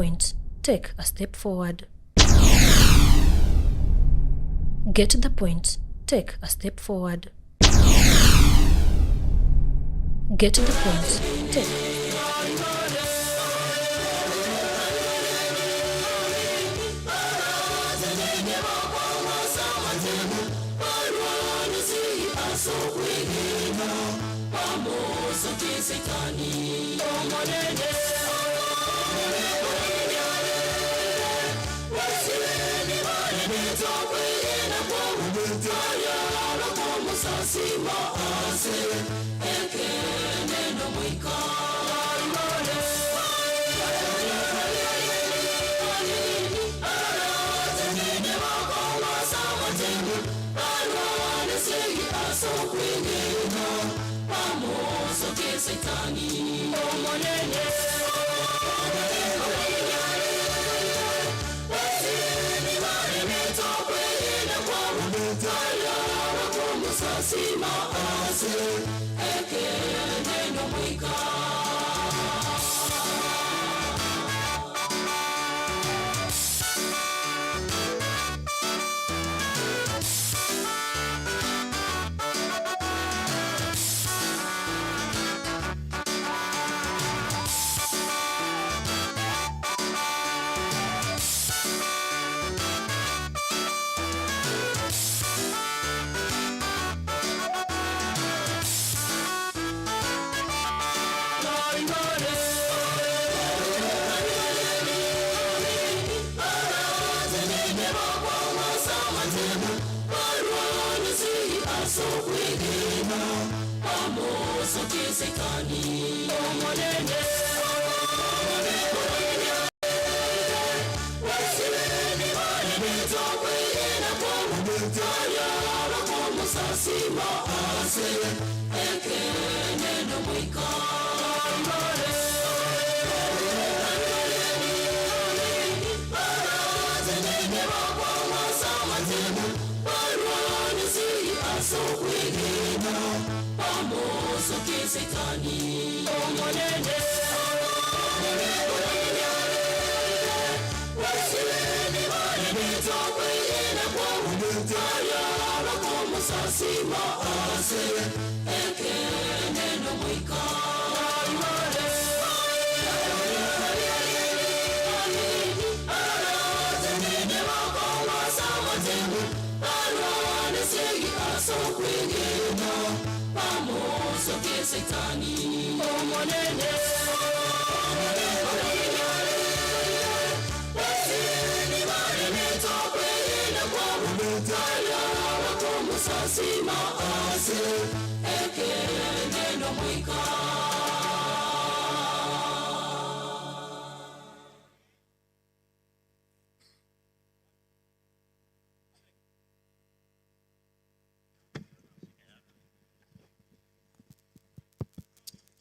point, take a step forward. Get the point, take a step forward. Get the point, take.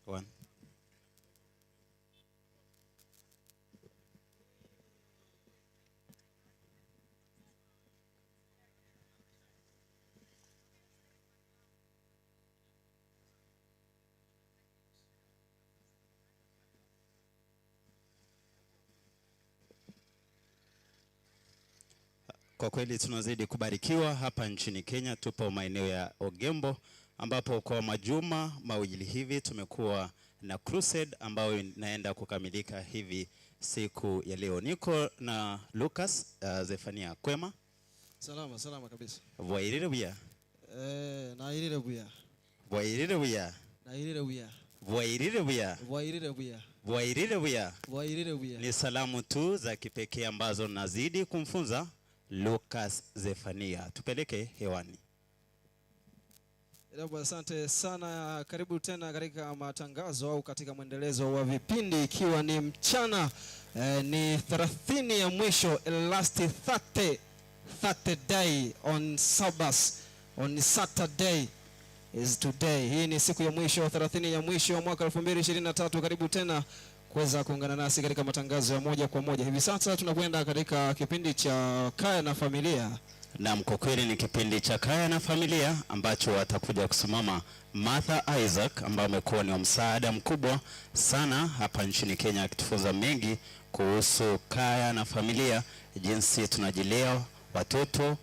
One. Kwa kweli tunazidi kubarikiwa hapa nchini Kenya. Tupo maeneo ya Ogembo ambapo kwa majuma mawili hivi tumekuwa na crusade ambayo inaenda kukamilika hivi siku ya leo. Niko na Lucas Zefania kwema. Salama kabisa. Bwairire buya. Nairire buya. Bwairire buya. Nairire buya. Bwairire buya. Bwairire buya. Bwairire buya. Bwairire buya. Ni salamu tu za kipekee ambazo nazidi kumfunza Lucas Zefania. Tupeleke hewani. Asante sana. Karibu tena katika matangazo au katika mwendelezo wa vipindi, ikiwa ni mchana ni 30 ya mwisho, last 30 day on Sabbath, on Saturday is today. Hii ni siku ya mwisho, 30 ya mwisho wa mwaka 2023. Karibu tena kuweza kuungana nasi katika matangazo ya moja kwa moja. Hivi sasa tunakwenda katika kipindi cha Kaya na Familia. Na kwa kweli ni kipindi cha Kaya na Familia ambacho atakuja kusimama Martha Isaac, ambaye amekuwa ni msaada mkubwa sana hapa nchini Kenya, akitufunza mengi kuhusu kaya na familia, jinsi tunajilea watoto,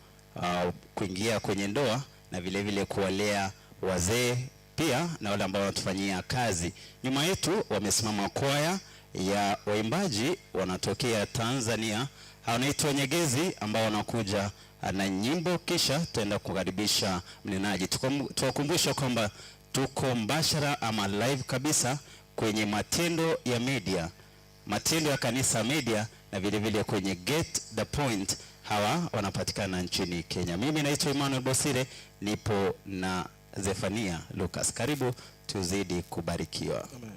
kuingia kwenye ndoa na vile vile kuwalea wazee pia na wale ambao wanatufanyia kazi. Nyuma yetu wamesimama kwaya ya waimbaji wanatokea Tanzania, wanaitwa Nyegezi, ambao wanakuja na nyimbo, kisha tutaenda kukaribisha mnenaji. Tuwakumbusha kwamba tuko mbashara ama live kabisa kwenye Matendo ya Media, Matendo ya Kanisa Media, na vile vile kwenye Get the Point. Hawa wanapatikana nchini Kenya. Mimi naitwa Emmanuel Bosire, nipo na Zefania Lucas. Karibu tuzidi kubarikiwa. Amen.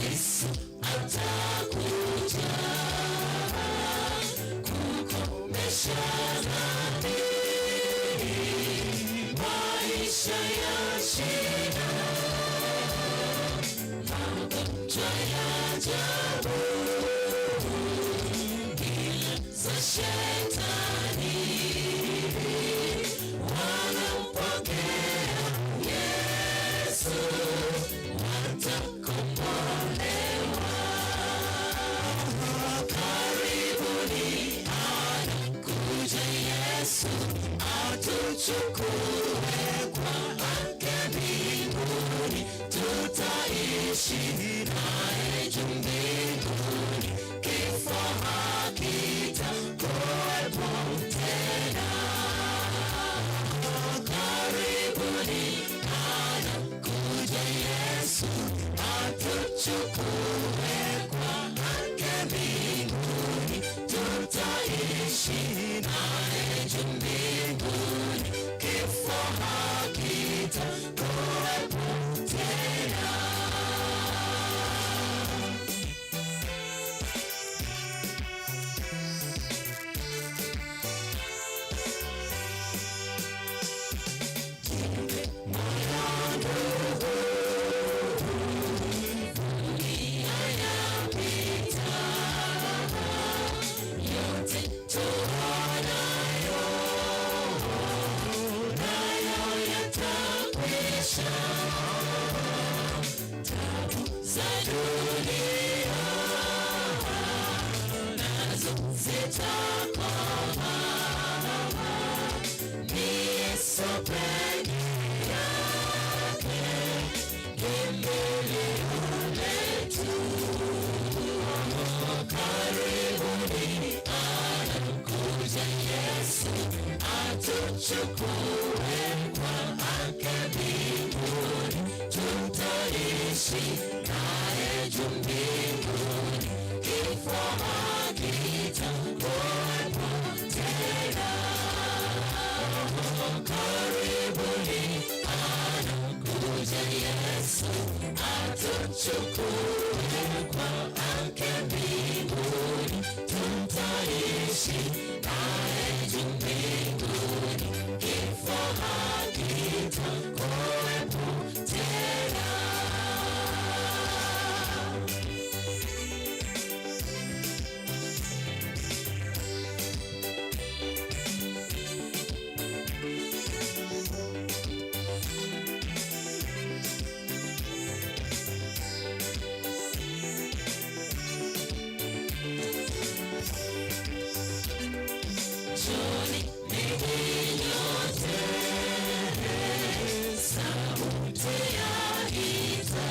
Yesu atakuja kukomesha dhambi, maisha ya shida, magonjwa ya ajabu, bila za shetani, wanampokea Yesu watakombolewa. Karibuni anakuja Yesu atuchukue kwake mbinguni, tutaishi naye juu mbinguni, kifo hakitakuwepo tena. Karibuni anakuja Yesu atuchukue kwake mbinguni, tutaishi naye juu mbinguni, kifo hakitakuwepo tena. Chukue kwake mbinguni, tutaishi naye juu mbinguni, kifo hakitakuwepo tena. Karibuni anakuja Yesu atuchukue kwake mbinguni, tutaishi naye juu mbinguni, kifo hakitakuwepo tena. Joni nyote, sauti yaita,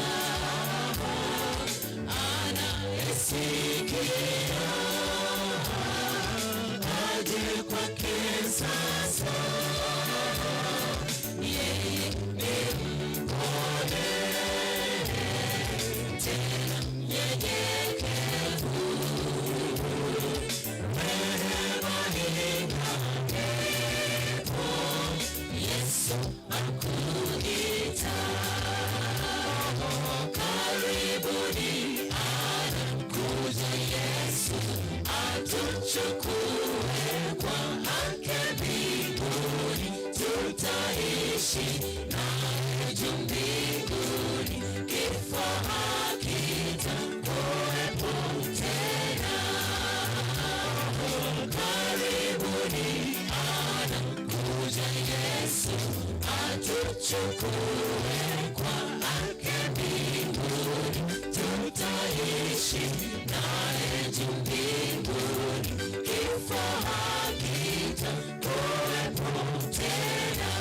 anayesikia aje kwake sasa. Yeye ni mpole tena mnyenyekevu, rehema ingawepo, Yesu akuita. Karibuni anakuja Yesu atuchukue kwake mbinguni, tutaishi naye juu mbinguni, kifo hakitakuwepo tena. Karibuni anakuja Yesu atuchukue kwake mbinguni, tutaishi naye juu mbinguni, kifo hakitakuwepo tena.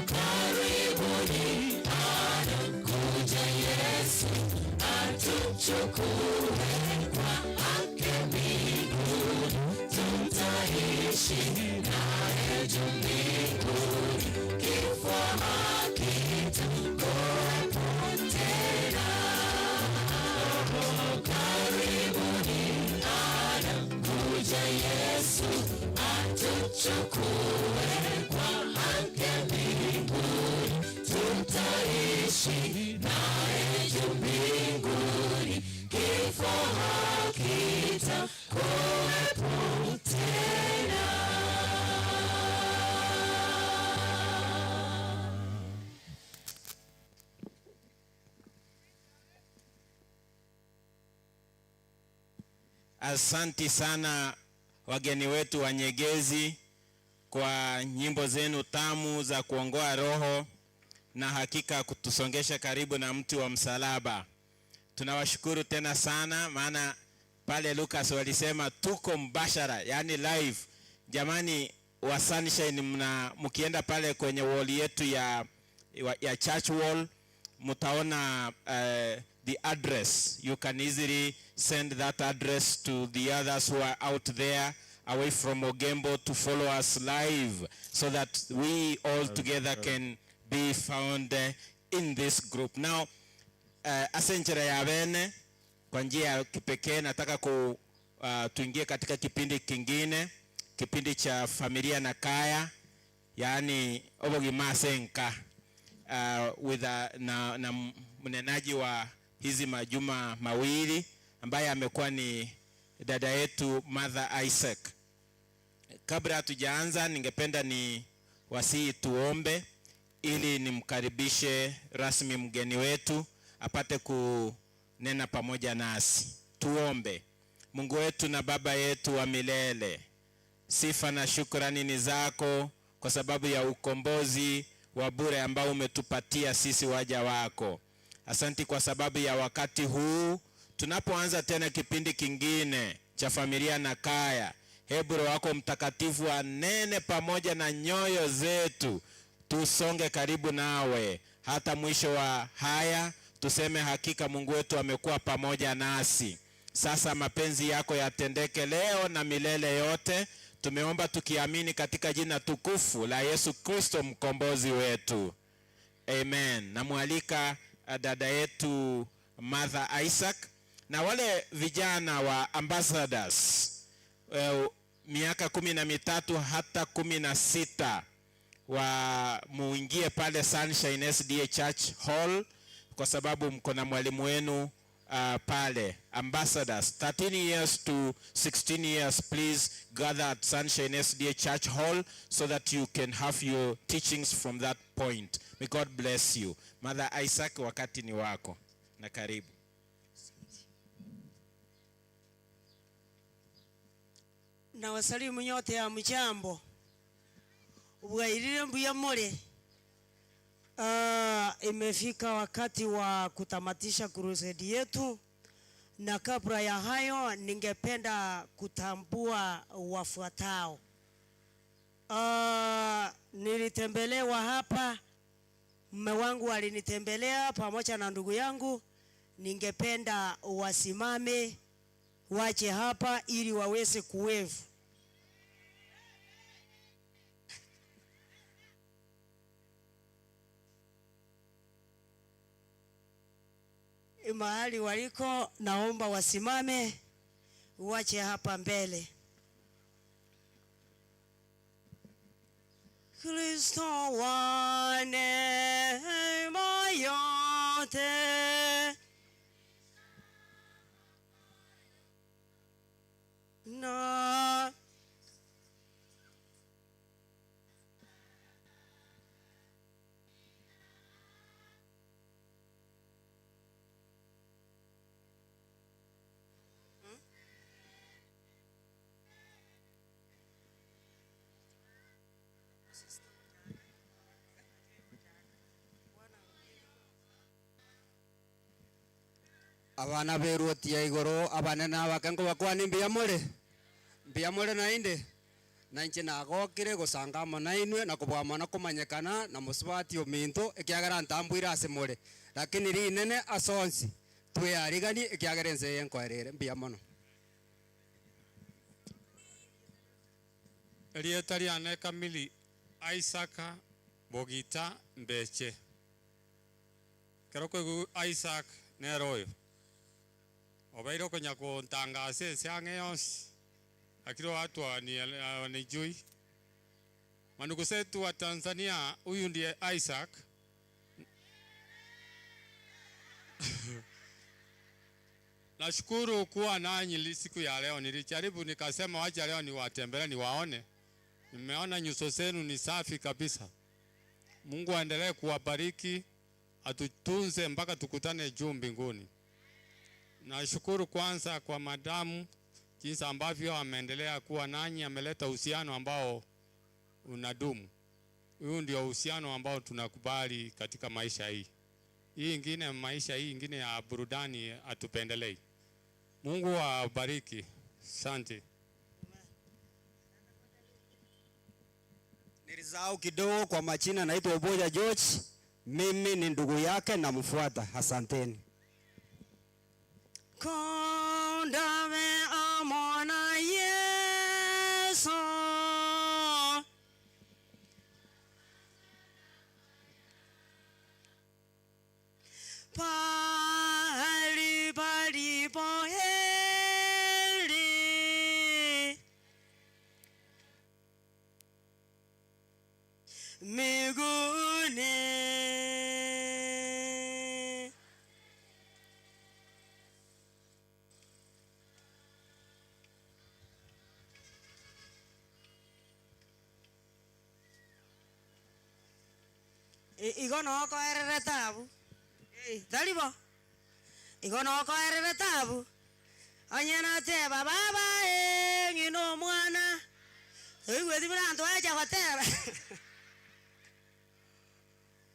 Karibuni anakuja Yesu atuchukue kwake mbinguni, tutaishi naye juu mbinguni, kifo hakitakuwepo tena. Karibuni anakuja Yesu atuchukue kwake mbinguni, Asanti sana wageni wetu wanyegezi kwa nyimbo zenu tamu za kuongoa roho na hakika kutusongesha karibu na mti wa msalaba. Tunawashukuru tena sana, maana pale Lucas walisema tuko mbashara, yani live. Jamani wa Sunshine, mkienda pale kwenye wall yetu ya church wall, mtaona the address. You can easily send that address to the others who are out there away from Ogembo to follow us live, so that we all together can be found in this group. Now, asenjera ya bene, kwa njia ya kipekee nataka tuingie katika kipindi kingine, kipindi cha familia na kaya, yani obogima senka, with na mnenaji wa hizi majuma mawili ambaye amekuwa ni dada yetu Martha Isaac. Kabla hatujaanza, ningependa ni wasii tuombe ili nimkaribishe rasmi mgeni wetu apate kunena pamoja nasi. Tuombe. Mungu wetu na Baba yetu wa milele, sifa na shukrani ni zako kwa sababu ya ukombozi wa bure ambao umetupatia sisi waja wako. Asanti kwa sababu ya wakati huu tunapoanza tena kipindi kingine cha familia na kaya. Hebu Roho wako Mtakatifu anene pamoja na nyoyo zetu, tusonge karibu nawe hata mwisho wa haya. Tuseme hakika Mungu wetu amekuwa pamoja nasi. Sasa mapenzi yako yatendeke leo na milele yote. Tumeomba tukiamini katika jina tukufu la Yesu Kristo mkombozi wetu. Amen. Namwalika dada yetu Martha Isaac na wale vijana wa ambassadors miaka 13 hata 16 wa muingie pale Sunshine SDA Church Hall, kwa sababu mko na mwalimu wenu pale. Ambassadors 13 years to 16 years, please gather at Sunshine SDA Church Hall so that you can have your teachings from that point. May God bless you. Mother Isaac, wakati ni wako na karibu. Na wasalimu nyote ya mjambo. Ugairire mbuya mole. Imefika wakati wa kutamatisha crusade yetu, na kabla ya hayo ningependa kutambua wafuatao. Nilitembelewa hapa, mume wangu alinitembelea pamoja na ndugu yangu. Ningependa wasimame waje hapa ili waweze kuwevu. Mahali waliko naomba wasimame wache hapa mbele. Kristo wa neema yote na abana beruotia igoro abana na bakango bakwani mbiyamole na inde na nche na gokire gusangama na inwe na kubwama na kumanyekana na musibati ominto ekiagara ntambwira asemole, lakini ri nene asonsi twe arigani ekiagara nse yenkwerere mbiyamono. Elieta liane kamili Isaac Bogita Mbeche. Keroko Isaac neroyo obairo konyako ntangase siange yonsi akiro watu ni jui manugu setu wa Tanzania. Huyu ndiye Isaac. Nashukuru kuwa nanyi siku ya leo. Nilijaribu nikasema wacha leo niwatembele niwaone. Nimeona nyuso zenu ni safi kabisa. Mungu aendelee kuwabariki, atutunze mpaka tukutane juu mbinguni. Nashukuru kwanza kwa madamu jinsi ambavyo ameendelea kuwa nanyi, ameleta uhusiano ambao unadumu. Huu ndio uhusiano ambao tunakubali katika maisha hii. Maisha hii ingine ya burudani atupendelei. Mungu awabariki. Asante. Nilisahau kidogo, kwa majina naitwa Obed George. Mimi ni ndugu yake na mfuata. Asanteni. Kondame amona Yesu pali pali poheli miguni igono ko erere tabu dalibo igono ko erere tabu anyana te baba ngino mwana iwezi mlanto acha hotela.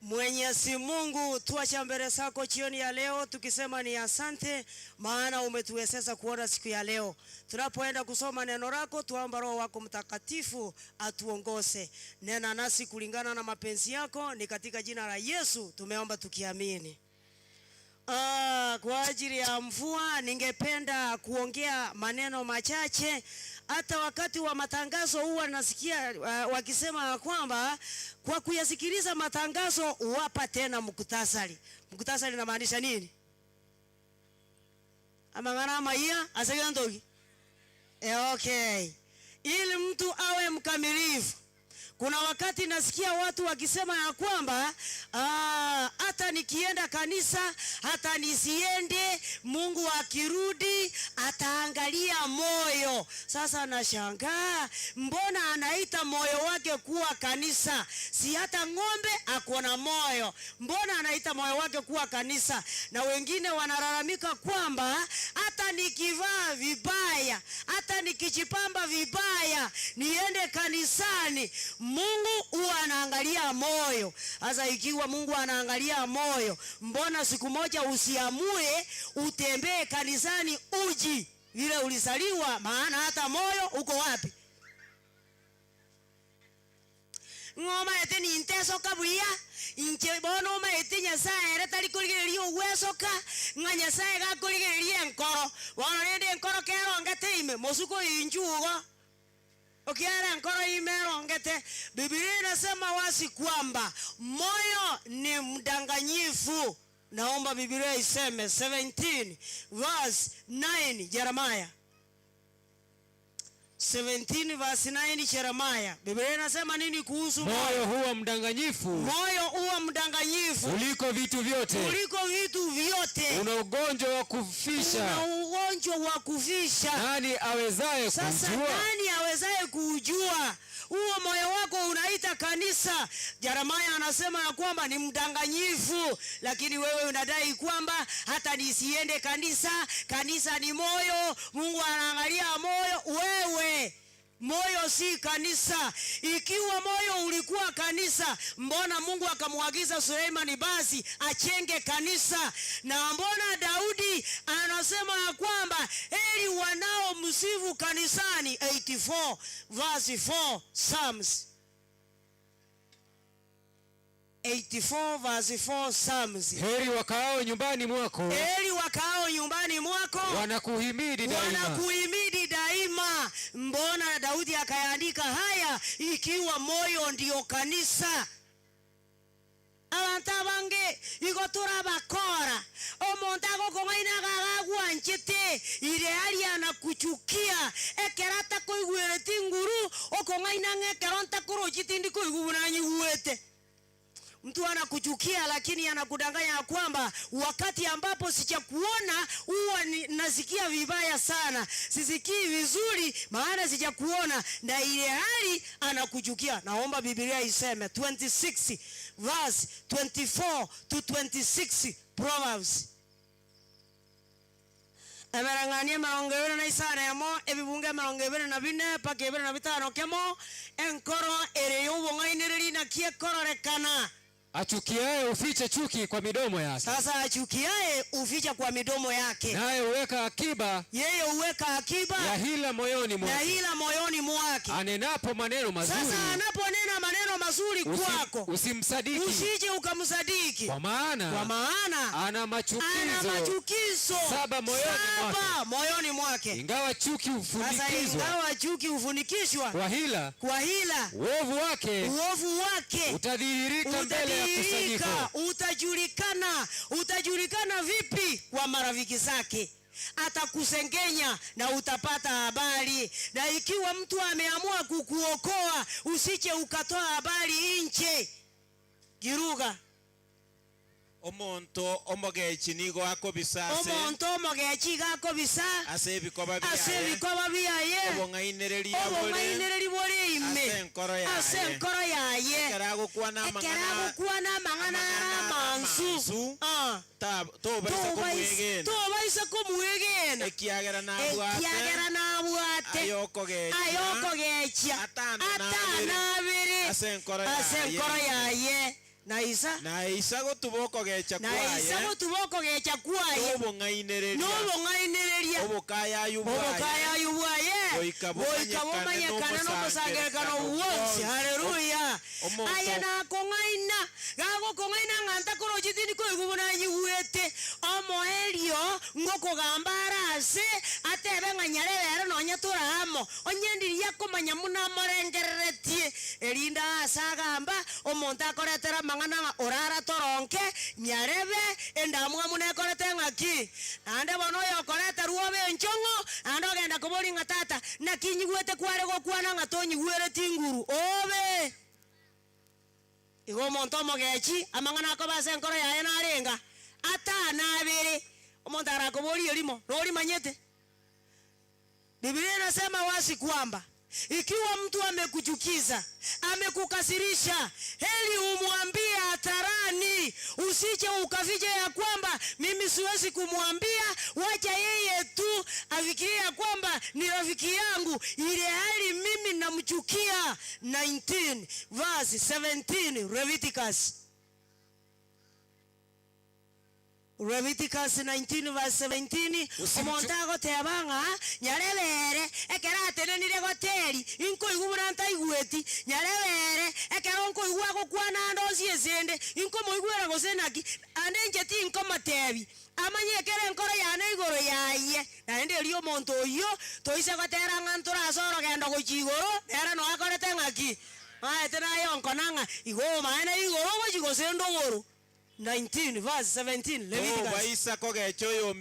Mwenyezi Mungu, tuacha mbele zako jioni ya leo tukisema ni asante, maana umetuwezesha kuona siku ya leo. Tunapoenda kusoma neno lako, tuomba Roho wako Mtakatifu atuongoze. Nena nasi kulingana na mapenzi yako, ni katika jina la Yesu tumeomba tukiamini. Kwa ajili ya mvua ningependa kuongea maneno machache. Hata wakati wa matangazo huwa nasikia wakisema kwamba kwa kuyasikiliza matangazo uwapa tena mkutasari. Mkutasari inamaanisha nini? Amangana maia asagandogi. Okay. Ili mtu awe mkamilifu. Kuna wakati nasikia watu wakisema ya kwamba hata nikienda kanisa, hata nisiende, Mungu akirudi ataangalia moyo. Sasa nashangaa, mbona anaita moyo wake kuwa kanisa? Si hata ng'ombe akona moyo. Mbona anaita moyo wake kuwa kanisa? Na wengine wanalalamika kwamba hata nikivaa vibaya, hata nikijipamba vibaya, niende kanisani, Mungu huwa anaangalia moyo. Sasa ikiwa Mungu anaangalia moyo, mbona siku moja usiamue utembee kanisani uji vile ulizaliwa? Maana hata moyo uko wapi? Ngoma ete ni inteso kabuya inche bono ma ete Nyasaye era tali kuligeria uwesoka nga Nyasaye ga kuligeria enkoro bono rende enkoro kero ngate ime mosuko injugo okiara enkoro ime rongete. Biblia inasema wasi kwamba moyo ni mdanganyifu. Naomba Biblia iseme 17 verse 9 Jeremiah 17 verse 9 Jeremiah. Biblia inasema nini kuhusu moyo? Huwa mdanganyifu. Moyo huwa mdanganyifu Kuliko vitu vyote. Kuliko vitu vyote. Una ugonjwa wa kufisha. Una ugonjwa wa kufisha. Nani awezaye kujua? Sasa nani awezaye kujua? Huo moyo wako unaita kanisa. Jeremiah anasema ya kwamba ni mdanganyifu, lakini wewe unadai kwamba hata nisiende kanisa, kanisa ni moyo, Mungu anaangalia moyo. Wewe moyo si kanisa. Ikiwa moyo ulikuwa kanisa, mbona Mungu akamwagiza Suleimani basi achenge kanisa? Na mbona Daudi anasema ya kwamba heri wanao msifu kanisani? 84 verse 4 Psalms 84 verse 4 Psalms. Heri wakao nyumbani mwako. Heri wakao nyumbani mwako. Wanakuhimidi daima. Wanakuhimidi daima. Mbona Daudi akaandika haya ikiwa moyo ndio kanisa? Abantu abange igotura bakora omuntu agokongaina gagagwa nchete ile hali anakuchukia ekerata koigwete nguru okongaina ngekeronta korochiti ndiko igubunanyi uwete. Mtu anakuchukia lakini anakudanganya kwamba wakati ambapo sijakuona huwa nasikia vibaya sana, sisikii vizuri maana sijakuona, na ile hali anakuchukia. Naomba Biblia iseme 26 verse 24 to 26 Proverbs. emerang'anie 27 yamo ebibunge 24 paka 25 kemo enkoro ere y'obong'ainereri nakie kororekana. Achukiaye ufiche chuki kwa midomo yake. Sasa achukiaye uficha kwa midomo yake. Naye uweka akiba. Yeye uweka akiba ya hila moyoni mwake. Ya hila moyoni mwake. Anenapo maneno mazuri. Sasa anaponena maneno mazuri kwako. Usimsadiki. Usije ukamsadiki. Kwa maana ana machukizo. Saba moyoni mwake. Ingawa chuki ufunikizwa. Sasa ingawa chuki ufunikishwa. Kwa hila. Uovu wake. Utadhihirika mbele. Utajulikana vipi kwa marafiki zake? Atakusengenya na utapata habari. Na ikiwa mtu ameamua kukuokoa, usiche ukatoa habari nje. Giruga omonto omogechi nigo akobisase omonto omogechi gakobisa asebikoba biaye obong'ainereri bore ime ase nkoro yaye ekerago kwana amang'ana amansu tobaisa kumwegena ekiagera nabwate ayokogecha atanabere ase nkoro yaye Naisa go tuboko gecha kwaye Nobong'ainereria obokaya yubwaye boikabomanyekana nokusangerekana uwonsi. Haleluya. Aya nakong'aina gagokong'aina ng'anta korochitini koigubonanyiwete omoerio ngokogamba arase atebe ng'anyarebere nonyaturamo onyendiria komanya muna morengereretie erinda asagamba omonto akoretera mang'ana orara toronke nyarebe endamwa munekorete ng'aki ande bono yokorete ruobe enchong'o ande ogenda kobori ng'atata nakinyigwete kware gokwana ng'atonyigwere tinguru obe igo omonto omogechi amang'ana akobase enkoro yaye narenga atanabere omonto arakobori erimo rorimanyete. Biblia inasema wasi kwamba ikiwa mtu amekuchukiza, amekukasirisha, heri umwambie hadharani, usiche ukafiche ya kwamba mimi siwezi kumwambia, wacha yeye tu afikiria kwamba ni rafiki yangu ile hali mimi namchukia. 19 verse 17 Leviticus 19 verse 17 omontago tebanga nyarebere ekeratenenire goteri inko igubura ntaigweti nyarebere ekeronko igwago kwana ndozi esende inko moigwera gosenaki ande njeti inko matebi amanyekere enkoro yana igoro yaye naende rio monto oyo toise gotera ng'antura asoro genda gochigoro era no akorete ng'aki maetena yonko nanga igo maena igoro gochigosendo goro. 19 verse 17 Leviticus. Tobaisa kogecho yo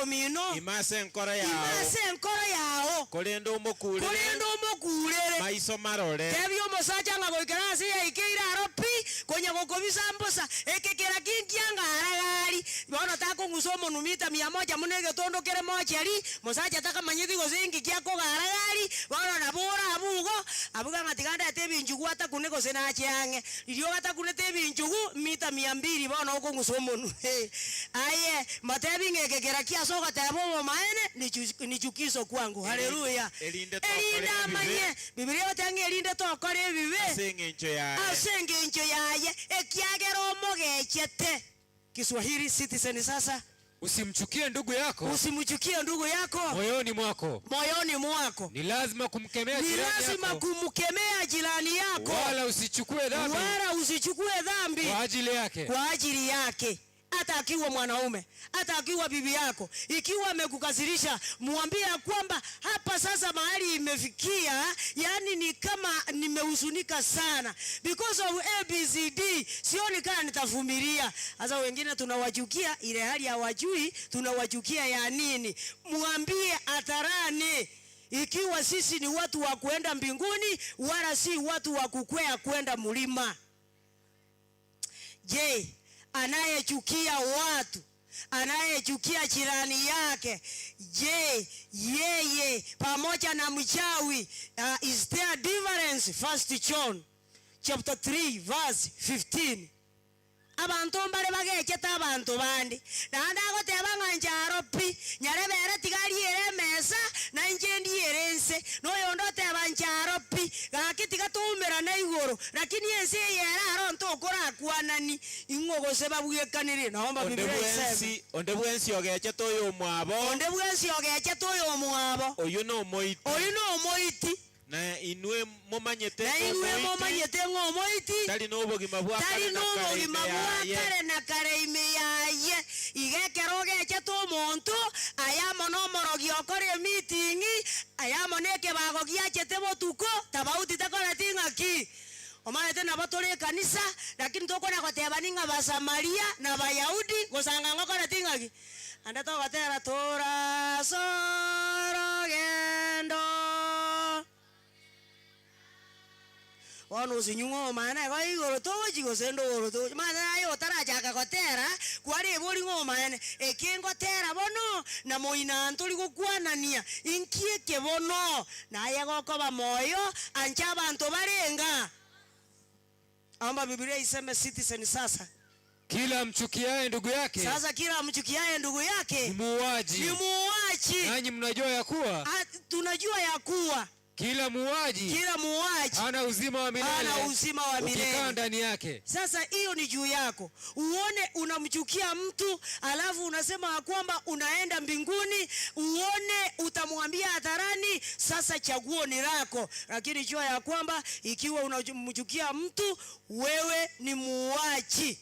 mino. Imase nkoro yao. Kolendo mokurere. Maiso marore. Tebyo mosacha ngagoikera ase yaikeira aropi konya gokobisa mbosa ekekera kinkianga aragari. Bono tako ngusomo numita 100 munege tondokere mocheri mosacha taka manyiti gozingi kyako garagari bono nabura abuga ngatiganda tebinjugu atakuneko senachange irio atakunete binjugu mita 200 bono okungusomonu aye matebi ngekekera kiasoga tebo maene ni chukizo kwangu. Haleluya. Elinda manye Biblia yotange elinde tokore bibe asengencho yaye ekiagera omogechete. Kiswahili Citizen sasa. Usimchukie ndugu yako moyoni mwako. Ni lazima kumkemea jirani yako. Wala usichukue dhambi kwa ajili yake. Hata akiwa mwanaume, hata akiwa bibi yako, ikiwa amekukasirisha, muambie kwamba hapa sasa mahali imefikia, yani ni kama nimehuzunika sana because of ABCD, sioni kama nitavumilia. Sasa wengine tunawachukia ile hali hawajui tunawachukia ya nini. Muambie hadharani, ikiwa sisi ni watu wa kuenda mbinguni wala si watu wa kukwea kwenda mlima. Je, anayechukia watu, anayechukia jirani yake, je, yeye pamoja na mchawi, is there difference? 1 John chapter 3 verse 15. abantu mbare bagecheta abantu bandi nanda goteba nganjaro pi nyarebere tigari ere mesa na injendi erense no yondo teba njaro pi gakiti gatumera na igoro lakini ense yera aronto okora kwanani ingogo seba buyekanire naomba Biblia iseme onde bwensi ogecheta oyo mwabo oyo no moiti na inwe momanyete ngomoiti tali no bogima bwa kare na kare imeyaye igekero gecheta omonto ayamo no morogi okore meeting ayamo neke bago giachete botuko tabauti takora tingaki omanete na batore kanisa lakini tokona goteba ninga basamaria na bayahudi gosanga ngokora tingaki anda to gotera tora sorogendo wano usinyungo maana kwa igoro to jigo sendo goro to maana ayo tarajaka gotera kwari bori ngo maana ekengo tera bono na moina ntuli gukwanania inkie ke bono na yego koba moyo ancha bantu barenga amba Biblia iseme citizen sasa kila mchukiaye ndugu yake sasa kila mchukiaye ndugu yake ni muuaji nanyi mnajua ya kuwa tunajua ya kuwa kila muuaji ana uzima wa milele ukikaa ndani yake. Sasa hiyo ni juu yako. Uone unamchukia mtu alafu unasema kwamba unaenda mbinguni, uone utamwambia hadharani, sasa chaguo ni lako. Lakini jua ya kwamba ikiwa unamchukia mtu wewe ni muuaji.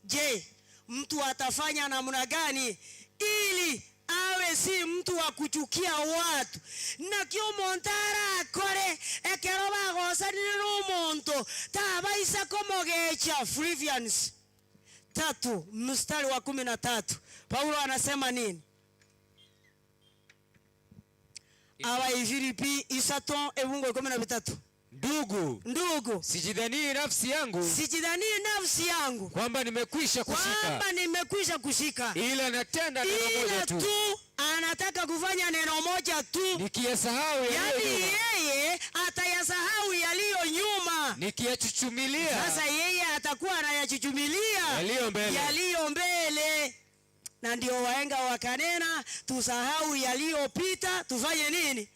Je, mtu atafanya namna gani ili awe si mtu wa kuchukia watu? Na kio montara akore ekeroba gosani n'umuntu tabaisa komogecha. Philippians 3 mstari wa 13 Paulo anasema nini? Aba Filipi 3:13 Ndugu, sijidhanii nafsi yangu kwamba nimekwisha kushika, ila natenda neno moja tu. Anataka kufanya neno moja tu, nikiyasahau yeye atayasahau yaliyo nyuma, nikiyachuchumilia. Sasa yeye atakuwa anayachuchumilia yaliyo mbele. Na ndio wahenga wakanena, tusahau yaliyopita, tufanye nini?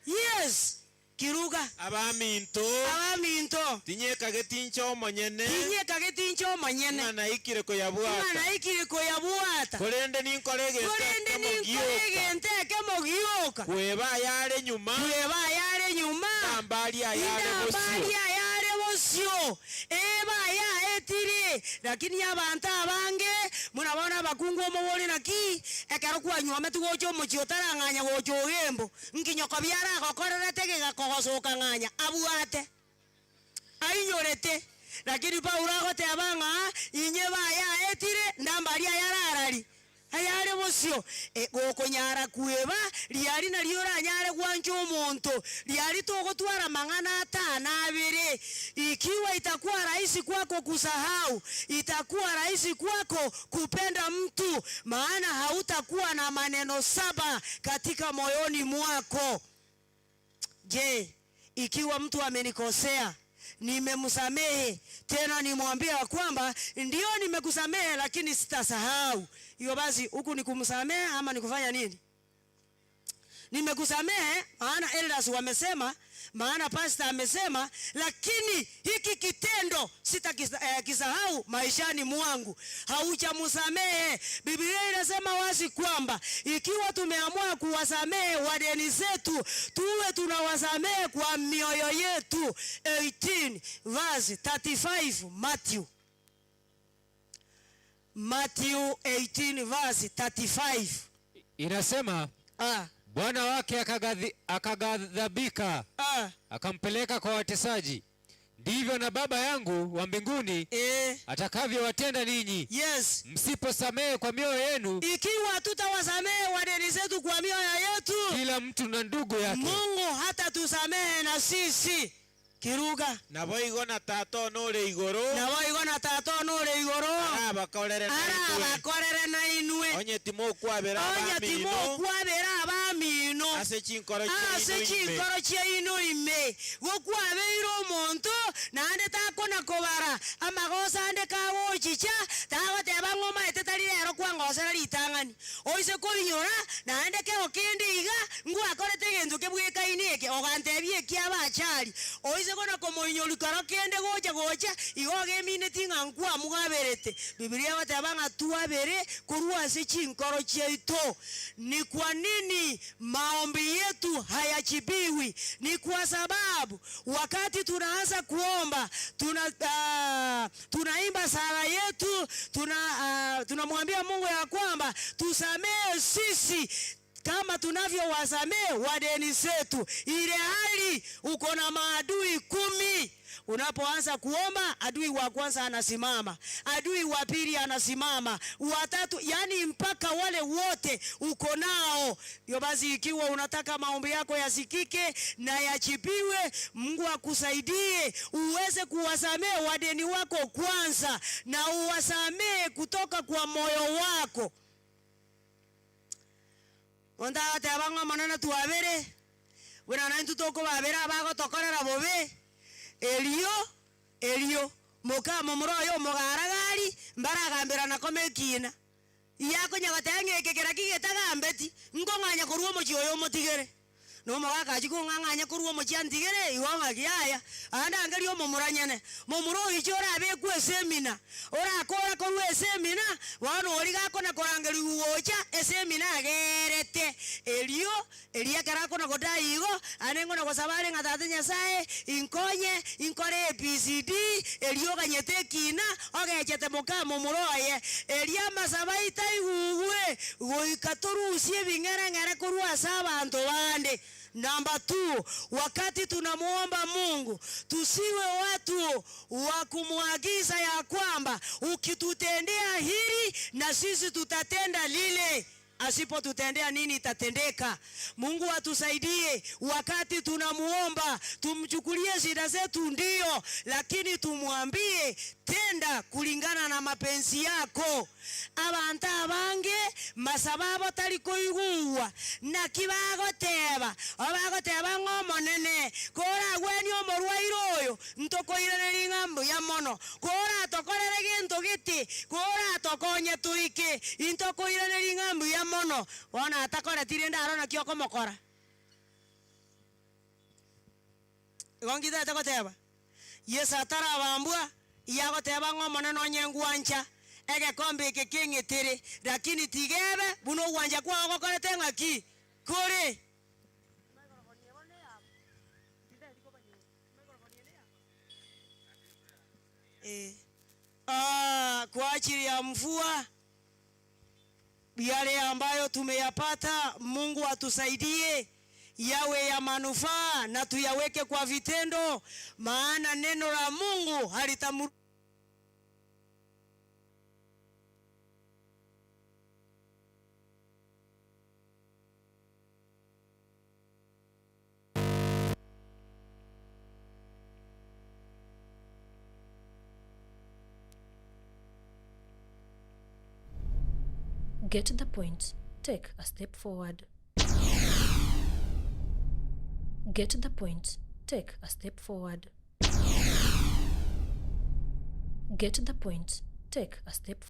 Yes. Kiruga abaminto tinyeka getincho monyene mwana ikire ko yabuata kolende ninkorege mogioka kweba yale nyuma ambali yale bosio eba ya etire. Lakini abantu abange murabona bakungu omobori naki ekero kwanywa metugocho mochiotara nganya gocho gembo nkinyoko byara gokorera tege gakogosoka nganya abuate ainyorete. Lakini Paulo agote abanga inyeba ya etire ndambali yararari ayare bosio gokonyara kueba liari na liora nyare gwancho omonto liari togotwara mang'ana atana abere. Ikiwa itakuwa rahisi kwako kusahau, itakuwa rahisi kwako kupenda mtu, maana hautakuwa na maneno 7 katika moyoni mwako. Je, ikiwa mtu amenikosea nimemsamehe, tena nimwambia kwamba ndio nimekusamehe lakini sitasahau, hiyo basi huku ni kumsamehe ama ni kufanya nini? Nimekusamehe maana elders wamesema, maana pastor amesema, lakini hiki kitendo sitakisahau maishani mwangu. Haujamsamehe. Biblia inasema wazi kwamba ikiwa tumeamua kuwasamehe wadeni zetu, tuwe tunawasamehe kwa mioyo yetu. 18:35 Matthew 18:35 inasema Bwana wake akaghadhabika, akampeleka kwa watesaji. Ndivyo na Baba yangu wa mbinguni atakavyowatenda ninyi, msiposamehe kwa mioyo yenu. Ikiwa tutawasamehe wadeni zetu kwa mioyo yetu, kila mtu na ndugu yake, Mungu hata tusamehe na sisi. Kiruga naboigona tato nore igoro arabakorere na inwe onye timo kwabera abamino ase chinkoro chia ino ime gokwabeire omonto naende takona kobara amagosa ande kagochicha tagoteba ng'oma etetari rero kwangosera ritang'ani oise kobinyora naende kego kende iga ngwakorete egento kebwekaine eke ogantebia ekiaba achari oise kona komoinyorikaro kende gocha igo gemineti ng'a nkwamugaberete Biblia bateba ng'a tuabere korwa ase chinkoro chiaito. Ni kwa nini maombi yetu hayajibiwi? Ni kwa sababu wakati tunaanza kuomba tunaimba sala yetu, tunamwambia Mungu ya kwamba tusamehe sisi kama tunavyowasamehe wadeni zetu, ile hali uko na maadui 10. Unapoanza kuomba, adui wa kwanza anasimama, adui wa pili anasimama, wa tatu, yani mpaka wale wote uko nao. Yo basi ikiwa unataka maombi yako yasikike na yajibiwe, Mungu akusaidie uweze kuwasamehe wadeni wako kwanza, na uwasamehe kutoka kwa moyo wako. Onda tabanga manana tuabere, wena nantu toko babera abago tokorera bobe. Elio mukama muroyo mugaragari mbaragambira nakomekina yako nyagatenge kekera kigetaga mbeti ngonganya koruo mochioyo motigere no magaka chikunganganya koruo mochantigere iwanga kiaya anda ngerio momuranyene momuro ichora abe ku semina ora kora koru semina wano ori gako na korangeri uocha semina gerete elia karako na godaigo anengo na kosabare ngatate nyasaye inkonye inkore PCD elio ganyete kina ogechete mukamo muroye elia masabaita igugwe goikatorusie bingera ngara koru asaba anto bande. Number 2, wakati tunamuomba Mungu tusiwe watu wa kumwagiza ya kwamba ukitutendea hili na sisi tutatenda lile. Asipotutendea nini itatendeka? Mungu atusaidie wakati tunamuomba, tumchukulie shida zetu ndio, lakini tumwambie tenda kulingana na mapenzi yako. Abantu abange masababo taliko iguwa na kibagoteba abagoteba ngomonene kora gweni omorwairo oyo ntokoirane ringambo ya mono kora tokorere gento giti kora tokonye tuike intokoirane ringambo ya mono ona atakora tirenda arona kioko mokora gongida atakoteba yesa tarabambwa yagoteba ngomonene onyengwancha ege kombe kekengetere lakini tigebe buno wanja kwa gokorete ngaki kore kwa ajili ya mvua yale ambayo tumeyapata, Mungu atusaidie yawe ya manufaa na tuyaweke kwa vitendo, maana neno la Mungu halitamuru. Get the point. Take a step forward. Get the point. Take a step forward. Get the point. Take a step forward.